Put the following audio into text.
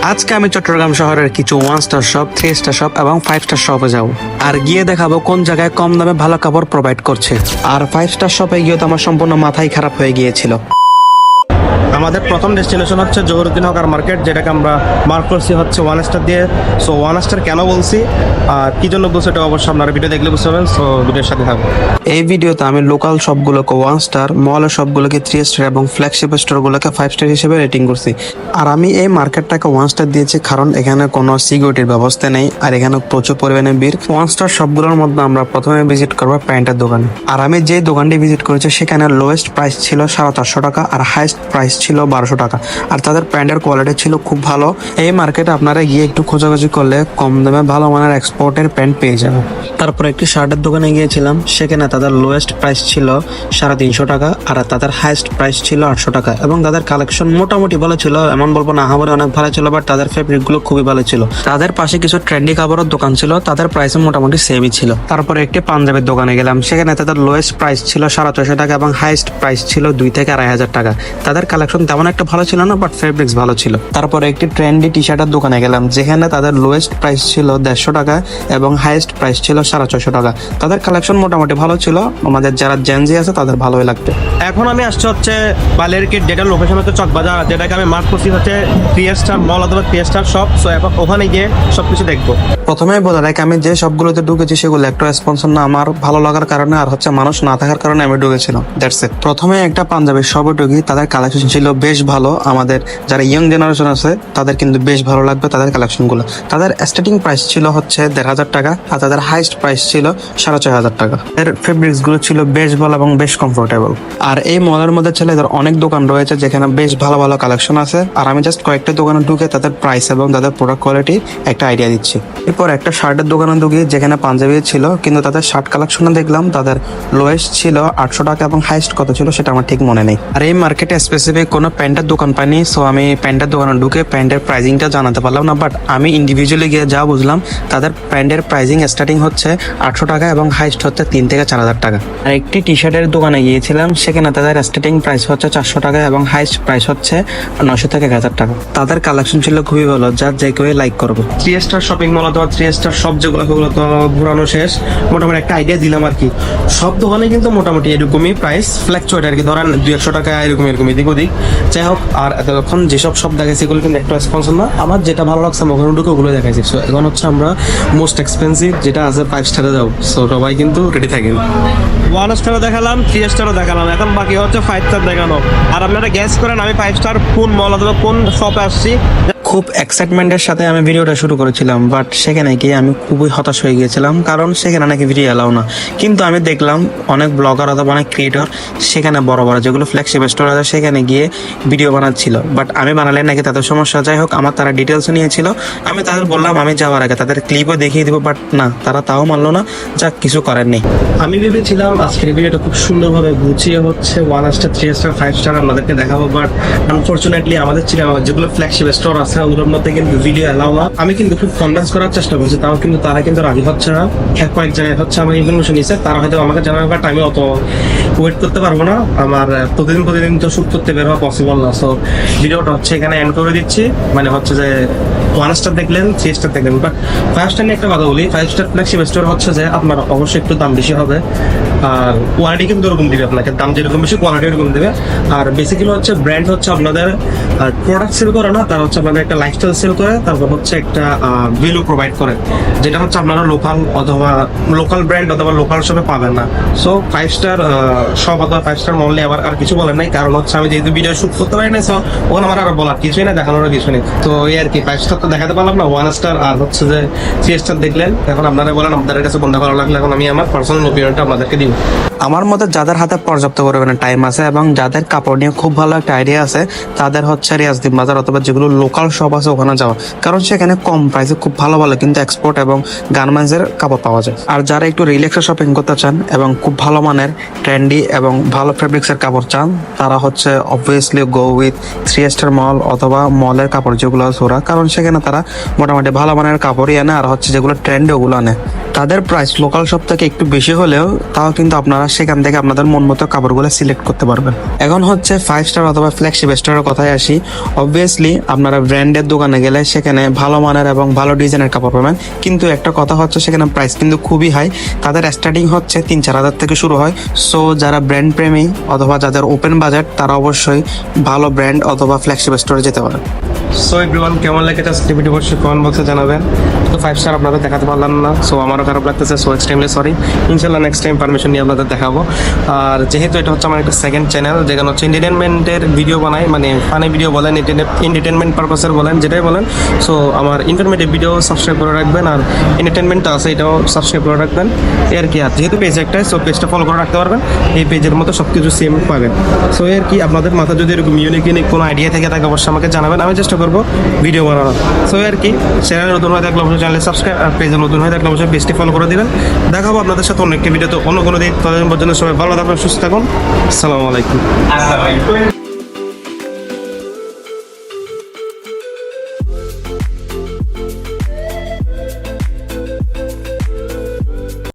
আজকে আমি চট্টগ্রাম শহরের কিছু 1 স্টার শপ, 3 স্টার শপ এবং 5 স্টার শপে যাব আর গিয়ে দেখাবো কোন জায়গায় কম দামে ভালো কাপড় প্রোভাইড করছে। আর 5 স্টার শপে গিয়ে তো আমার সম্পূর্ণ মাথাই খারাপ হয়ে গিয়েছিল। আমাদের প্রথম ডেস্টিনেশন হচ্ছে জহুরুদ্দিন হকার মার্কেট, যেটাকে আমরা মার্ক করছি হচ্ছে 1 স্টার দিয়ে। সো 1 স্টার কেন বলছি আর কি জন্য বলছি এটা অবশ্যই আপনারা ভিডিও দেখলে বুঝতে পারবেন। সো ভিডিওর সাথে থাকুন। এই ভিডিওতে আমি লোকাল সবগুলোকে 1 স্টার, মলের সবগুলোকে 3 স্টার এবং ফ্ল্যাগশিপ স্টোরগুলোকে 5 স্টার হিসেবে রেটিং করছি। আর আমি এই মার্কেটটাকে 1 স্টার দিয়েছি কারণ এখানে কোনো সিকিউরিটির ব্যবস্থা নেই আর এখানে প্রচুর পরিমাণে ভিড়। 1 স্টার সবগুলোর মধ্যে আমরা প্রথমে ভিজিট করবো প্যান্টের দোকানে। আর আমি যে দোকানটি ভিজিট করেছি সেখানে লোয়েস্ট প্রাইস ছিল 450 টাকা আর হাইস্ট প্রাইস ছিল 1200 টাকা। আর তাদের প্যান্টের কোয়ালিটি ছিল খুব ভালো। এই মার্কেটে আপনারা গিয়ে একটু খোঁজাখুঁজি করলে কম দামে ভালো মানের এক্সপোর্টের প্যান্ট পেয়ে যাবেন। তারপর একটি শার্টের দোকানে গিয়েছিলাম, সেখানে তাদের লোয়েস্ট প্রাইস ছিল 350 টাকা আর তাদের হাইস্ট প্রাইস ছিল 800 টাকা এবং তাদের কালেকশন মোটামুটি ভালো ছিল, এমন বলবো না আহামরি অনেক ভালো ছিল, বাট তাদের ফেব্রিক গুলো খুবই ভালো ছিল। তাদের পাশে কিছু ট্রেন্ডি কাপড়ের দোকান ছিল, তাদের প্রাইস মোটামুটি সেমই ছিল। তারপরে একটি পাঞ্জাবের দোকানে গেলাম, সেখানে তাদের লোয়েস্ট প্রাইস ছিল 450 টাকা এবং হাইস্ট প্রাইস ছিল 2 থেকে 2,500 টাকা। তাদের কালেকশন তেমন একটা ভালো ছিল না, বাট ফেব্রিক্স ভালো ছিল। তারপরে একটি ট্রেন্ডি টি শার্টের দোকানে গেলাম, যেখানে তাদের লোয়েস্ট প্রাইস ছিল 150 টাকা এবং হাইস্ট প্রাইস ছিল 450 টাকা। তাদের কালেকশন মোটামুটি ভালো ছিল, আমাদের যারা জেনজি আছে তাদের ভালোই লাগবে। এখন আমি আসছি হচ্ছে বালিয়ারকিট, যেটা লোকেশন হচ্ছে চকবাজার, যেটাকে আমি মার্ক করছি হচ্ছে 3 স্টার মল অথবা 3 স্টার শপ। সো এখন ওখানে গিয়ে সবকিছু দেখবো। প্রথমে বলে রাখি, আমি যে সবগুলোতে ঢুকেছি সেগুলো একটা স্পন্সর না, আমার ভালো লাগার কারণে আর হচ্ছে মানুষ না থাকার কারণে আমি ঢুকেছিলাম, দ্যাটস ইট। প্রথমে একটা পাঞ্জাবের শপে ঢুকি, তাদের কালেকশন ছিল বেশ ভালো। আমাদের যারা ইয়ং জেনারেশন আছে তাদের কিন্তু বেশ ভালো লাগবে তাদের কালেকশনগুলো। তাদের স্টার্টিং প্রাইস ছিল হচ্ছে 1,500 টাকা আর তাদের হাইস্ট প্রাইস ছিল 4,500 টাকা। এর ফেব্রিক্স গুলো ছিল বেশ ভালো এবং বেশ কমফোর্টেবল। আর এই মলের মধ্যে ছেলেদের অনেক দোকান রয়েছে যেখানে বেশ ভালো ভালো কালেকশন আছে। আর আমি জাস্ট কয়েকটা দোকানে ঢুকে তাদের প্রাইস এবং তাদের প্রোডাক্ট কোয়ালিটি একটা আইডিয়া দিচ্ছি। এরপর একটা শার্টের দোকানে ঢুকি, যেখানে পাঞ্জাবি ছিল, কিন্তু তাদের শার্ট কালেকশনে দেখলাম তাদের লোয়েস্ট ছিল 800 টাকা এবং হাইস্ট কত ছিল সেটা আমার ঠিক মনে নেই। আর এই মার্কেটে স্পেসিফিক কোনো প্যান্টের দোকান পাইনি, সো আমি প্যান্টের দোকানে ঢুকে প্যান্টের প্রাইজিংটা জানাতে পারলাম না। বাট আমি ইন্ডিভিজুয়ালি গিয়ে যা বুঝলাম, তাদের প্যান্টের প্রাইজিং স্টার্টিং হচ্ছে 800 টাকা এবং হাইস্ট হচ্ছে 3 থেকে 4,000 টাকা। আর একটি টি শার্টের দোকানে গিয়েছিলাম, সেখানে তাদের স্টার্টিং প্রাইস হচ্ছে 400 টাকা এবং হাইস্ট প্রাইস হচ্ছে 900 থেকে 1,000 টাকা। তাদের কালেকশন ছিল খুবই ভালো, যা যে কেউ লাইক করবে। 3 স্টার শপিং মল অথবা 3 স্টার সব যেগুলো সেগুলো তো ঘোরানো শেষ, মোটামুটি একটা আইডিয়া দিলাম আর কি। সব দোকানে কিন্তু মোটামুটি এরকমই প্রাইস ফ্ল্যাকচুয়েট আর কি, ধরেন 200 টাকা এরকম এদিক ওদিক, যাই হোক। আর এতক্ষণ যেসব সব দেখাইছি এগুলো কিন্তু একটা স্পন্সর না, আমার যেটা ভালো লাগছে আমি ওখানে ঢুকে ওগুলো দেখাইছি। সো এখন হচ্ছে আমরা মোস্ট এক্সপেন্সিভ যেটা আছে 5 স্টারে যাও। সো সবাই কিন্তু রেডি থাকেন। 1 স্টারও দেখালাম, 3 স্টারও দেখালাম, এখন বাকি হচ্ছে 5 স্টার দেখানো। আর আপনারা গ্যাস করেন আমি 5 স্টার কোন মল অথবা কোন শপে আসছি। খুব এক্সাইটমেন্টের সাথে আমি ভিডিওটা শুরু করেছিলাম, বাট সেখানে গিয়ে আমি খুবই হতাশ হয়ে গিয়েছিলাম, কারণ সেখানে নাকি ভিডিও এলাও না। কিন্তু আমি দেখলাম অনেক ব্লগার অথবা অনেক ক্রিয়েটর সেখানে বড় বড় যেগুলো ফ্ল্যাগশিপ স্টোর আছে সেখানে গিয়ে ভিডিও বানাচ্ছিল, বাট আমি বানালে নাকি তাদের সমস্যা। যাই হোক, আমার তারা ডিটেলস নিয়েছিল, আমি তাদের বললাম আমি যাওয়ার আগে তাদের ক্লিপও দেখিয়ে দিব, বাট না, তারা তাও মানলো না। যা কিছু করার নেই। আমি ভেবেছিলাম আজকের ভিডিওটা খুব সুন্দরভাবে গুছিয়ে হচ্ছে 1 স্টার, 3 স্টার, 5 স্টার আপনাদেরকে দেখাবো, বাট আনফরচুনেটলি আমাদের ছিল যেগুলো ফ্ল্যাগশিপ স্টোর আছে ওগুলোর মধ্যে কিন্তু ভিডিও এলাও না। আমি কিন্তু খুব কনভিন্স করার চেষ্টা করছি, তাও কিন্তু তারা কিন্তু রাজি হচ্ছে না। কয়েক জায়গায় হচ্ছে আমার ইনফরমেশন নিচ্ছে, তারা হয়তো আমাকে জানাবে, বাট আমি অত ওয়েট করতে পারবো না। আমার প্রতিদিন তো শুট করতে বের হওয়া পসিবল না। সো ভিডিওটা হচ্ছে এখানে এন্ড করে দিচ্ছি। মানে হচ্ছে যে 1 স্টার দেখলেন, 3 স্টার দেখলেন, বাট 5 স্টার নিয়ে একটা কথা বলি। 5 স্টার ফ্ল্যাগশিপ স্টোর হচ্ছে যে আপনার অবশ্যই একটু দাম বেশি হবে, আর কোয়ালিটি কিন্তু ওরকম দিবে আপনাকে, দাম যেরকম বেশি কোয়ালিটি এরকম দেবে। আর বেসিক্যালি হচ্ছে ব্র্যান্ড হচ্ছে আপনাদের প্রোডাক্ট সেল করে না, তারা হচ্ছে আপনাদের একটা লাইফস্টাইল সেল করে, তারপর হচ্ছে একটা ভ্যালু প্রোভাইড করে, যেটা হচ্ছে আপনারা লোকাল ব্র্যান্ড অথবা লোকাল শপে পাবেন না। সো 5 স্টার শপ অথবা 5 স্টার মল নিয়ে আবার আর কিছু বলেন নাই, কারণ হচ্ছে আমি যেহেতু ভিডিও শুট করতে পারি না, সো ওখানে আমার আর বলার কিছুই না, দেখানোর কিছু নেই। তো এই আর কি, 5 স্টার তো দেখাতে পারলাম না, 1 স্টার আর হচ্ছে যে 3 স্টার দেখলেন। এখন আপনারা বলেন আপনাদের কাছে কোনটা ভালো লাগলো, এখন আমি আমার পার্সোনাল ওপিনিয়নটা আপনাদেরকে দিব। আমার মতে যাদের হাতে পর্যাপ্ত পরিমাণে টাইম আছে এবং যাদের কাপড় নিয়ে খুব ভালো একটা আইডিয়া আছে, তাদের হচ্ছে রিয়াজউদ্দিন বাজার অথবা যেগুলো লোকাল শপ আছে ওখানে যাওয়া, কারণ সেখানে কম প্রাইসে খুব ভালো ভালো কিন্তু এক্সপোর্ট এবং গার্মেন্টসের কাপড় পাওয়া যায়। আর যারা একটু রিল্যাক্সে শপিং করতে চান এবং খুব ভালো মানের ট্রেন্ডি এবং ভালো ফেব্রিক্সের কাপড় চান, তারা হচ্ছে অবভিয়াসলি গো উইথ 3 স্টার মল অথবা মলের কাপড় যেগুলো আছে ওরা, কারণ সেখানে তারা মোটামুটি ভালো মানের কাপড়ই আনে আর হচ্ছে যেগুলো ট্রেন্ডি ওগুলো আনে। তাদের প্রাইস লোকাল শপ থেকে একটু বেশি হলেও তাও কিন্তু আপনারা সেখান থেকে আপনাদের মন মতো কাপড়গুলো সিলেক্ট করতে পারবেন। এখন হচ্ছে 5 স্টার অথবা ফ্ল্যাগশিপ স্টোরের কথায় আসি। অবভিয়াসলি আপনারা ব্র্যান্ড ব্র্যান্ডের দোকানে গেলে সেখানে ভালো মানের এবং ভালো ডিজাইনের কাপড় পাবেন, কিন্তু একটা কথা হচ্ছে সেখানে প্রাইস কিন্তু খুবই হাই। তাদের স্টার্টিং হচ্ছে 3-4 হাজার থেকে শুরু হয়। সো যারা ব্র্যান্ড প্রেমী অথবা যাদের ওপেন বাজেট তারা অবশ্যই ভালো ব্র্যান্ড অথবা ফ্ল্যাগশিপ স্টোরে যেতে পারে। সো এভরিওয়ান, কেমন লেগেছে আজকের ভিডিও অবশ্যই কমেন্ট বক্সে জানাবেন। তো 5 স্টার আপনাদের দেখাতে পারলাম না, সো আমারও খারাপ লাগতেছে, সো এক্সট্রিমলি সরি। ইনশাল্লাহ নেক্সট টাইম পারমিশন নিয়ে আপনাদের দেখাবো। আর যেহেতু এটা হচ্ছে আমার একটা সেকেন্ড চ্যানেল যেখানে হচ্ছে এন্টারটেনমেন্টের ভিডিও বানাই, মানে ফানি ভিডিও বলেন, এন্টারটেনমেন্ট পারপাসের বলেন, যেটাই বলেন। সো আমার ইনফরমেটিভ ভিডিও সাবস্ক্রাইব করে রাখবেন, আর এন্টারটেনমেন্টটা আছে এটাও সাবস্ক্রাইব করে রাখবেন। এর কি, আর যেহেতু পেজ একটাই, সো পেজটা ফলো করে রাখতে পারবেন, এই পেজের মতো সব কিছু সেম পাবেন। সো এর কি, আপনাদের মাথা যদি এরকম ইউনিক কোনো আইডিয়া থেকে থাকে অবশ্যই আমাকে জানাবেন, আমি চেষ্টা করবো ভিডিও বানানোর। সো আর কি, চ্যানেল নতুন হয়ে থাকলে অবশ্যই চ্যানেলে সাবস্ক্রাইব, আর পেজে নতুন হয়ে থাকলে অবশ্যই পেজটি ফলো করে দিবেন। দেখাবো আপনাদের সাথে অন্য একটি ভিডিওতে অন্য কোনো দিন। ততদিন পর্যন্ত সবাই ভালো থাকুন, সুস্থ থাকুন। আসসালামু আলাইকুম।